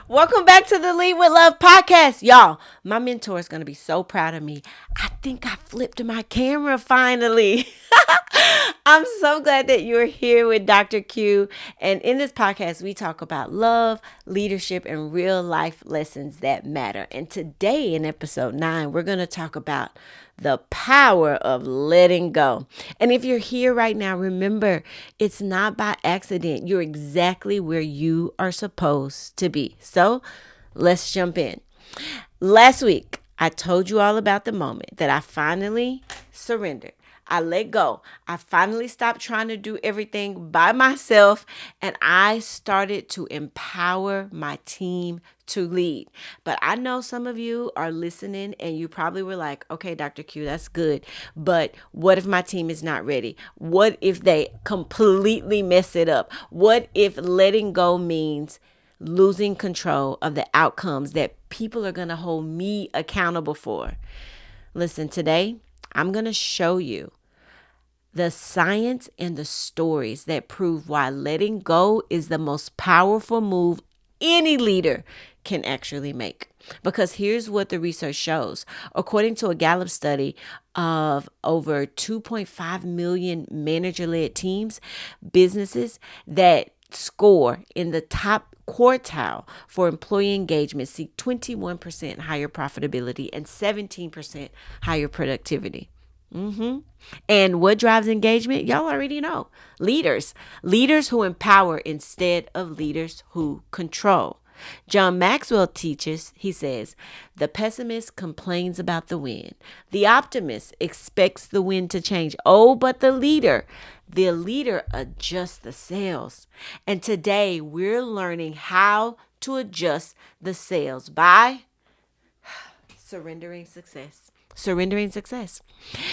Welcome back to the Lead with Love podcast. Y'all, my mentor is going to be so proud of me. I think I flipped my camera finally. I'm so glad that you're here with Dr. Q. And in this podcast, we talk about love, leadership, and real life lessons that matter. And today in episode 9, we're going to talk about the power of letting go. And if you're here right now, remember, it's not by accident. You're exactly where you are supposed to be. So let's jump in. Last week, I told you all about the moment that I finally surrendered. I let go. I finally stopped trying to do everything by myself and I started to empower my team to lead. But I know some of you are listening and you probably were like, okay, Dr. Q, that's good. But what if my team is not ready? What if they completely mess it up? What if letting go means losing control of the outcomes that people are going to hold me accountable for? Listen, today I'm going to show you the science and the stories that prove why letting go is the most powerful move any leader can actually make. Because here's what the research shows. According to a Gallup study of over 2.5 million manager-led teams, businesses that score in the top quartile for employee engagement see 21% higher profitability and 17% higher productivity. And what drives engagement? Y'all already know. Leaders who empower instead of leaders who control. John Maxwell teaches, he says, the pessimist complains about the wind. The optimist expects the wind to change. Oh, but the leader adjusts the sails. And today we're learning how to adjust the sails by surrendering success. Surrendering success.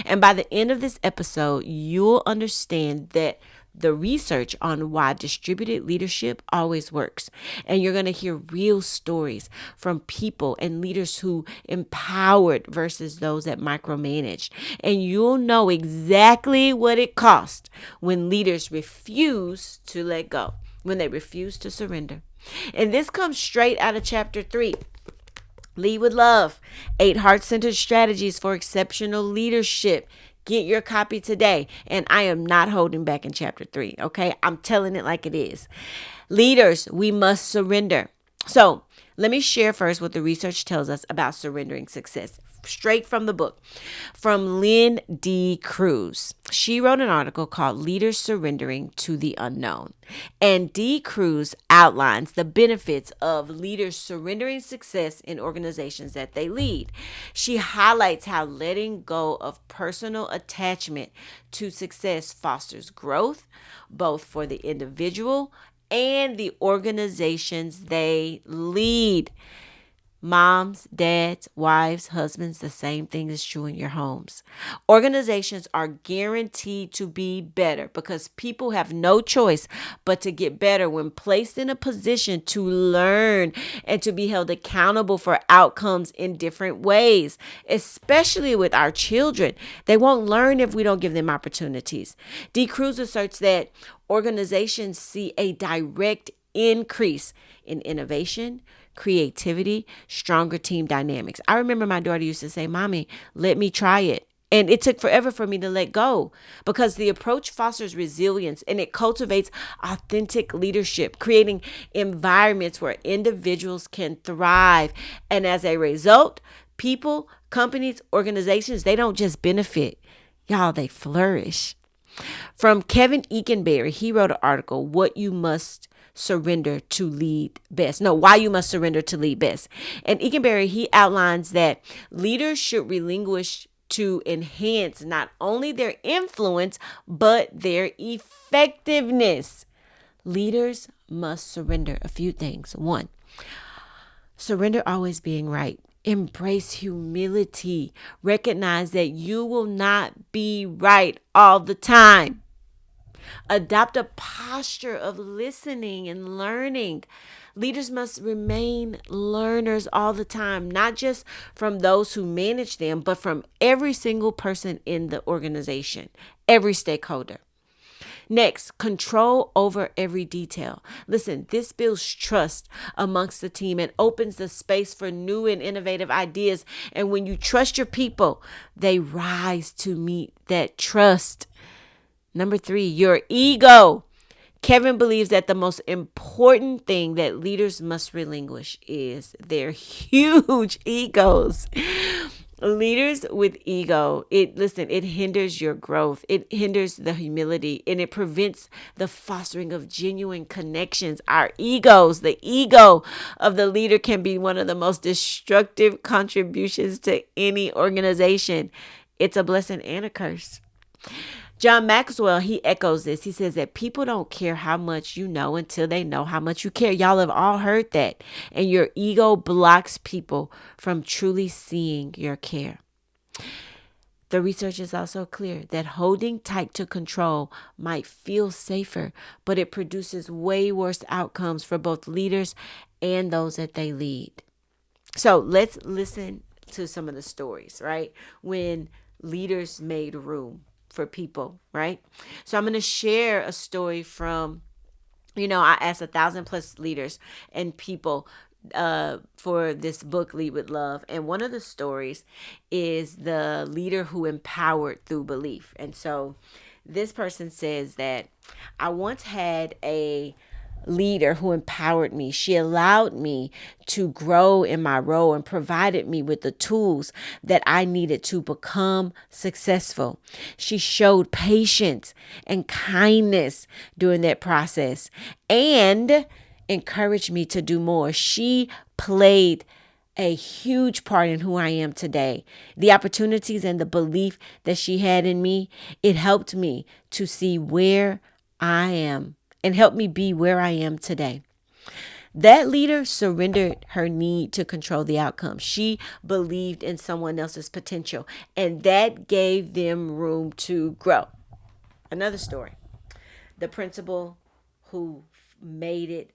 And by the end of this episode, you'll understand that the research on why distributed leadership always works. And you're going to hear real stories from people and leaders who empowered versus those that micromanaged. And you'll know exactly what it cost when leaders refuse to let go, when they refuse to surrender. And this comes straight out of chapter 3. Lead with Love, 8 heart-centered strategies for exceptional leadership. Get your copy today. And I am not holding back in chapter 3, okay? I'm telling it like it is. Leaders, we must surrender. So let me share first what the research tells us about surrendering success. Straight from the book from Lynn D. Cruz. She wrote an article called Leaders Surrendering to the Unknown. And D. Cruz outlines the benefits of leaders surrendering success in organizations that they lead. She highlights how letting go of personal attachment to success fosters growth, both for the individual and the organizations they lead. Moms, dads, wives, husbands, the same thing is true in your homes. Organizations are guaranteed to be better because people have no choice but to get better when placed in a position to learn and to be held accountable for outcomes in different ways, especially with our children. They won't learn if we don't give them opportunities. D. Cruz asserts that organizations see a direct increase in innovation, creativity, stronger team dynamics. I remember my daughter used to say, Mommy, let me try it. And it took forever for me to let go because the approach fosters resilience and it cultivates authentic leadership, creating environments where individuals can thrive. And as a result, people, companies, organizations, they don't just benefit. Y'all, they flourish. From Kevin Eakenberry, he wrote an article, What You Must Surrender to Lead Best. No, Why You Must Surrender to Lead Best. And Eakenberry, he outlines that leaders should relinquish to enhance not only their influence, but their effectiveness. Leaders must surrender a few things. 1, surrender always being right. Embrace humility. Recognize that you will not be right all the time. Adopt a posture of listening and learning. Leaders must remain learners all the time, not just from those who manage them, but from every single person in the organization, every stakeholder. Next, control over every detail. Listen, this builds trust amongst the team and opens the space for new and innovative ideas. And when you trust your people, they rise to meet that trust. Number three, your ego. Kevin believes that the most important thing that leaders must relinquish is their huge egos. Leaders with ego, it hinders your growth. It hinders the humility and it prevents the fostering of genuine connections. Our egos, the ego of the leader can be one of the most destructive contributions to any organization. It's a blessing and a curse. John Maxwell, he echoes this. He says that people don't care how much you know until they know how much you care. Y'all have all heard that. And your ego blocks people from truly seeing your care. The research is also clear that holding tight to control might feel safer, but it produces way worse outcomes for both leaders and those that they lead. So let's listen to some of the stories, right? When leaders made room for people, right? So I'm going to share a story from, I asked 1,000+ leaders and people for this book, Lead with Love. And one of the stories is the leader who empowered through belief. And so this person says that I once had a leader who empowered me. She allowed me to grow in my role and provided me with the tools that I needed to become successful. She showed patience and kindness during that process and encouraged me to do more. She played a huge part in who I am today. The opportunities and the belief that she had in me, it helped me to see where I am and help me be where I am today. That leader surrendered her need to control the outcome. She believed in someone else's potential, and that gave them room to grow. Another story. The principal who made it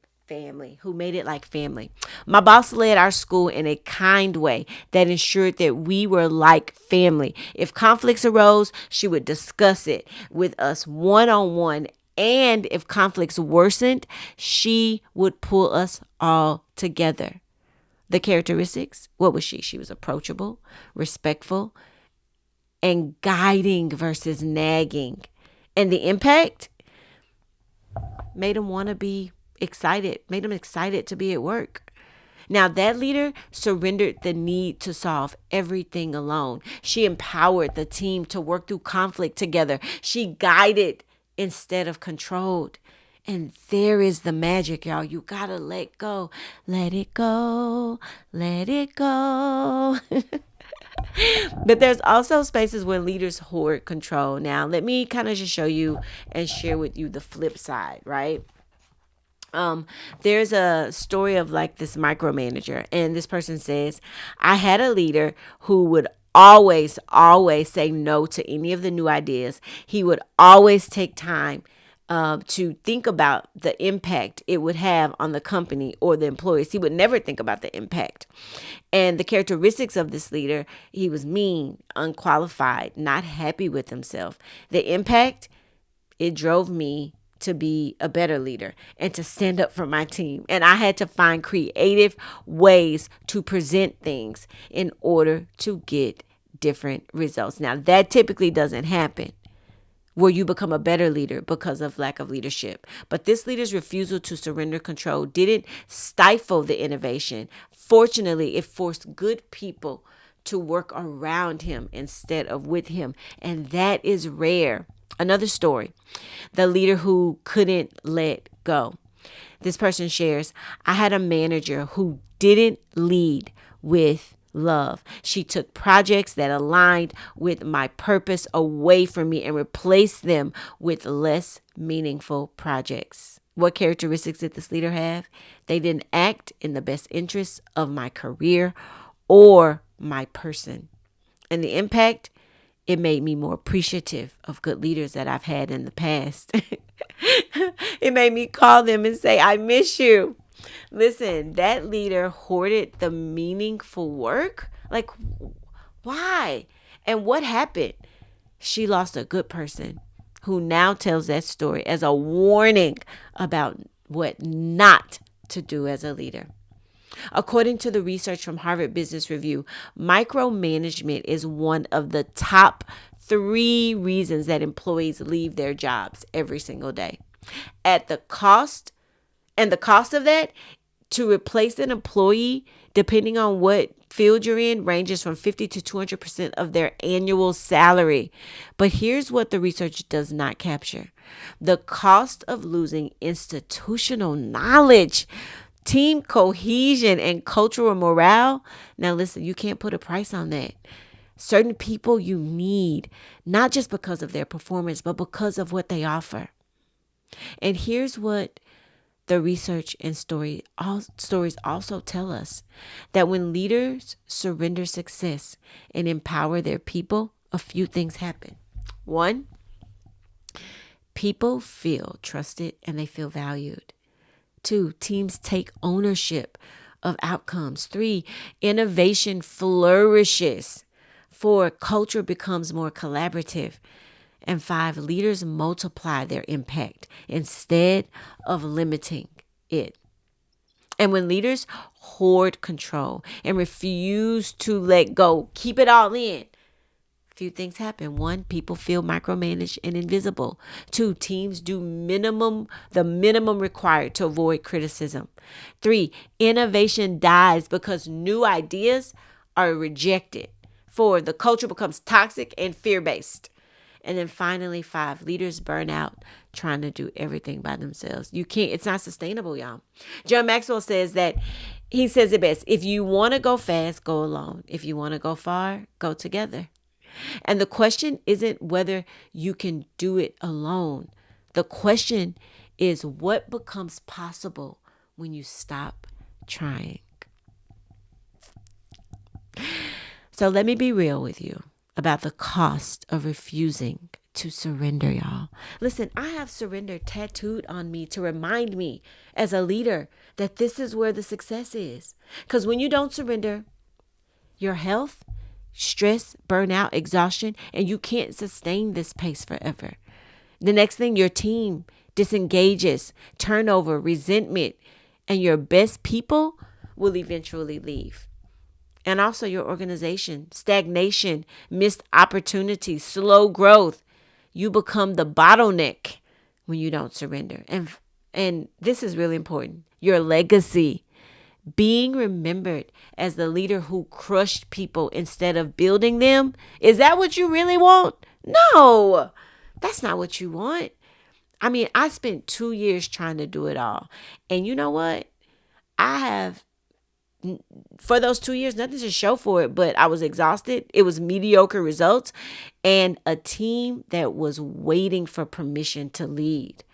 like family. My boss led our school in a kind way that ensured that we were like family. If conflicts arose, she would discuss it with us one-on-one. And if conflicts worsened, she would pull us all together. The characteristics, what was she? She was approachable, respectful, and guiding versus nagging. And the impact made them want to be excited, made them excited to be at work. Now, that leader surrendered the need to solve everything alone. She empowered the team to work through conflict together. She guided instead of controlled. And there is the magic, y'all. You gotta let go. Let it go. Let it go. But there's also spaces where leaders hoard control. Now, let me kind of just show you and share with you the flip side, right? There's a story of like this micromanager, and this person says, I had a leader who would always say no to any of the new ideas. He would always take time to think about the impact it would have on the company or the employees. He would never think about the impact. And the characteristics of this leader, he was mean, unqualified, not happy with himself. The impact, it drove me to be a better leader and to stand up for my team. And I had to find creative ways to present things in order to get different results. Now, that typically doesn't happen where you become a better leader because of lack of leadership. But this leader's refusal to surrender control didn't stifle the innovation. Fortunately, it forced good people to work around him instead of with him. And that is rare. Another story, the leader who couldn't let go. This person shares, I had a manager who didn't lead with love. She took projects that aligned with my purpose away from me and replaced them with less meaningful projects. What characteristics did this leader have? They didn't act in the best interests of my career or my person. And the impact, it made me more appreciative of good leaders that I've had in the past. It made me call them and say, I miss you. Listen, that leader hoarded the meaningful work. Like, why? And what happened? She lost a good person who now tells that story as a warning about what not to do as a leader. According to the research from Harvard Business Review, micromanagement is one of the top 3 reasons that employees leave their jobs every single day. At the cost, and the cost of that to replace an employee, depending on what field you're in, ranges from 50 to 200% of their annual salary. But here's what the research does not capture: the cost of losing institutional knowledge, team cohesion, and cultural morale. Now, listen, you can't put a price on that. Certain people you need, not just because of their performance, but because of what they offer. And here's what the research and stories also tell us: that when leaders surrender success and empower their people, a few things happen. 1, people feel trusted and they feel valued. 2, teams take ownership of outcomes. 3, innovation flourishes. 4, culture becomes more collaborative. And 5, leaders multiply their impact instead of limiting it. And when leaders hoard control and refuse to let go, keep it all in, few things happen. 1, people feel micromanaged and invisible. 2, teams do the minimum required to avoid criticism. 3, innovation dies because new ideas are rejected. 4, the culture becomes toxic and fear-based. And then finally, 5, leaders burn out trying to do everything by themselves. It's not sustainable, y'all. John Maxwell says it best: if you want to go fast, go alone. If you want to go far, go together. And the question isn't whether you can do it alone. The question is what becomes possible when you stop trying. So let me be real with you about the cost of refusing to surrender, y'all. Listen, I have surrender tattooed on me to remind me as a leader that this is where the success is. Because when you don't surrender, your health, stress, burnout, exhaustion, and you can't sustain this pace forever. The next thing, your team disengages, turnover, resentment, and your best people will eventually leave. And also your organization, stagnation, missed opportunities, slow growth. You become the bottleneck when you don't surrender. And this is really important: your legacy. Being remembered as the leader who crushed people instead of building them. Is that what you really want? No, that's not what you want. I mean, I spent 2 years trying to do it all. And you know what? For those 2 years, nothing to show for it, but I was exhausted. It was mediocre results and a team that was waiting for permission to lead.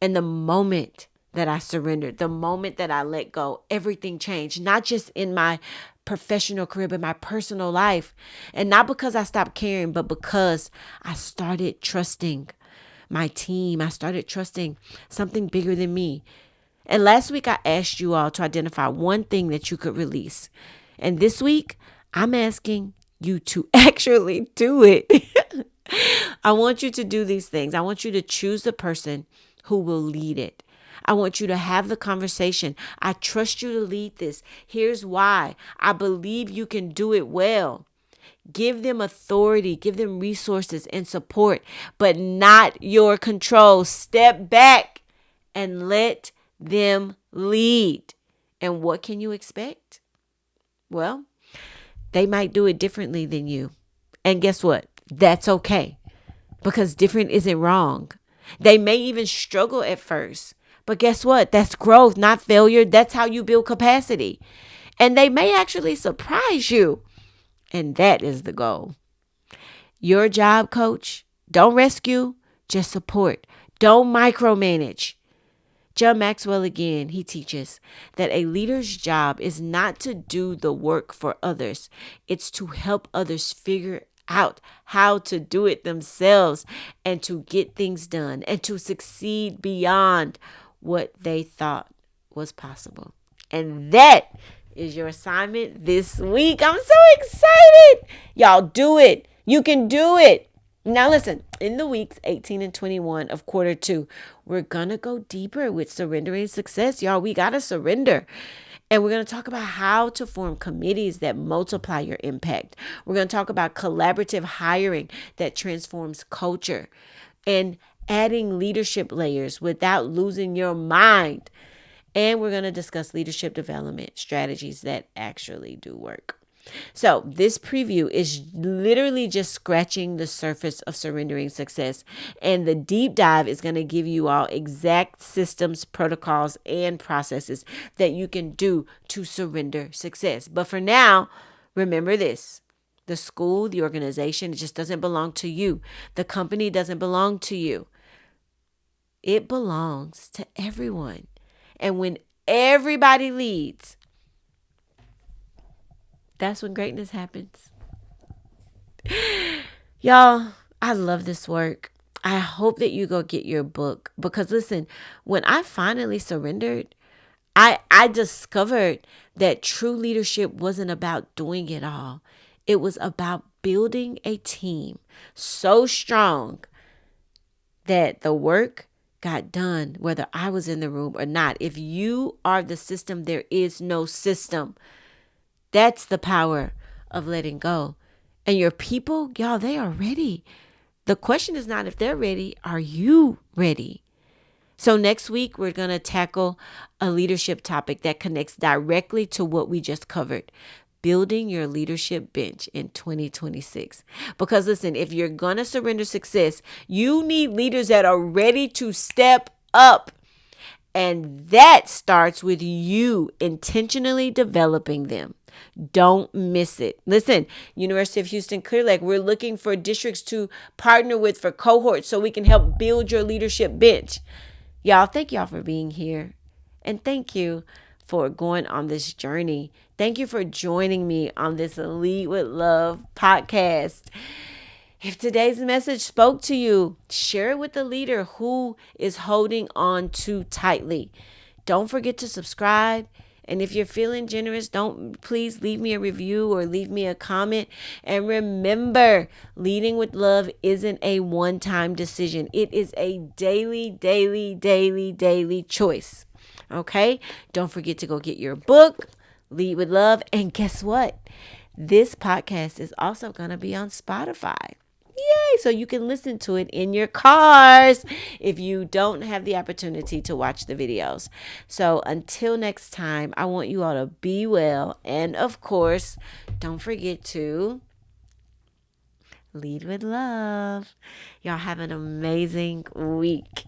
And the moment that I surrendered, the moment that I let go, everything changed, not just in my professional career, but my personal life. And not because I stopped caring, but because I started trusting my team. I started trusting something bigger than me. And last week I asked you all to identify one thing that you could release. And this week I'm asking you to actually do it. I want you to do these things. I want you to choose the person who will lead it. I want you to have the conversation. I trust you to lead this. Here's why. I believe you can do it well. Give them authority, give them resources and support, but not your control. Step back and let them lead. And what can you expect? Well, they might do it differently than you. And guess what? That's okay, because different isn't wrong. They may even struggle at first, but guess what? That's growth, not failure. That's how you build capacity. And they may actually surprise you. And that is the goal. Your job, coach, don't rescue, just support. Don't micromanage. John Maxwell, again, he teaches that a leader's job is not to do the work for others. It's to help others figure out how to do it themselves and to get things done and to succeed beyond what they thought was possible. And that is your assignment this week. I'm so excited. Y'all do it. You can do it. Now, listen, in the weeks 18 and 21 of quarter two, we're going to go deeper with surrendering success. Y'all, we got to surrender. And we're going to talk about how to form committees that multiply your impact. We're going to talk about collaborative hiring that transforms culture and adding leadership layers without losing your mind. And we're going to discuss leadership development strategies that actually do work. So, this preview is literally just scratching the surface of surrendering success. And the deep dive is going to give you all exact systems, protocols, and processes that you can do to surrender success. But for now, remember this: the school, the organization, it just doesn't belong to you. The company doesn't belong to you. It belongs to everyone. And when everybody leads, that's when greatness happens. Y'all, I love this work. I hope that you go get your book because listen, when I finally surrendered, I discovered that true leadership wasn't about doing it all. It was about building a team so strong that the work got done whether I was in the room or not. If you are the system, there is no system. That's the power of letting go. And your people, y'all, they are ready. The question is not if they're ready, are you ready? So next week, we're going to tackle a leadership topic that connects directly to what we just covered. Building your leadership bench in 2026. Because listen, if you're going to surrender success, you need leaders that are ready to step up. And that starts with you intentionally developing them. Don't miss it. Listen, University of Houston Clear Lake, we're looking for districts to partner with for cohorts so we can help build your leadership bench. Y'all, thank y'all for being here. And thank you for going on this journey. Thank you for joining me on this Lead with Love podcast. If today's message spoke to you, share it with a leader who is holding on too tightly. Don't forget to subscribe. And if you're feeling generous, please leave me a review or leave me a comment. And remember, leading with love isn't a one-time decision. It is a daily choice. Okay? Don't forget to go get your book, Lead with Love. And guess what? This podcast is also going to be on Spotify. Yay! So you can listen to it in your cars if you don't have the opportunity to watch the videos. So until next time, I want you all to be well. And of course, don't forget to lead with love. Y'all have an amazing week.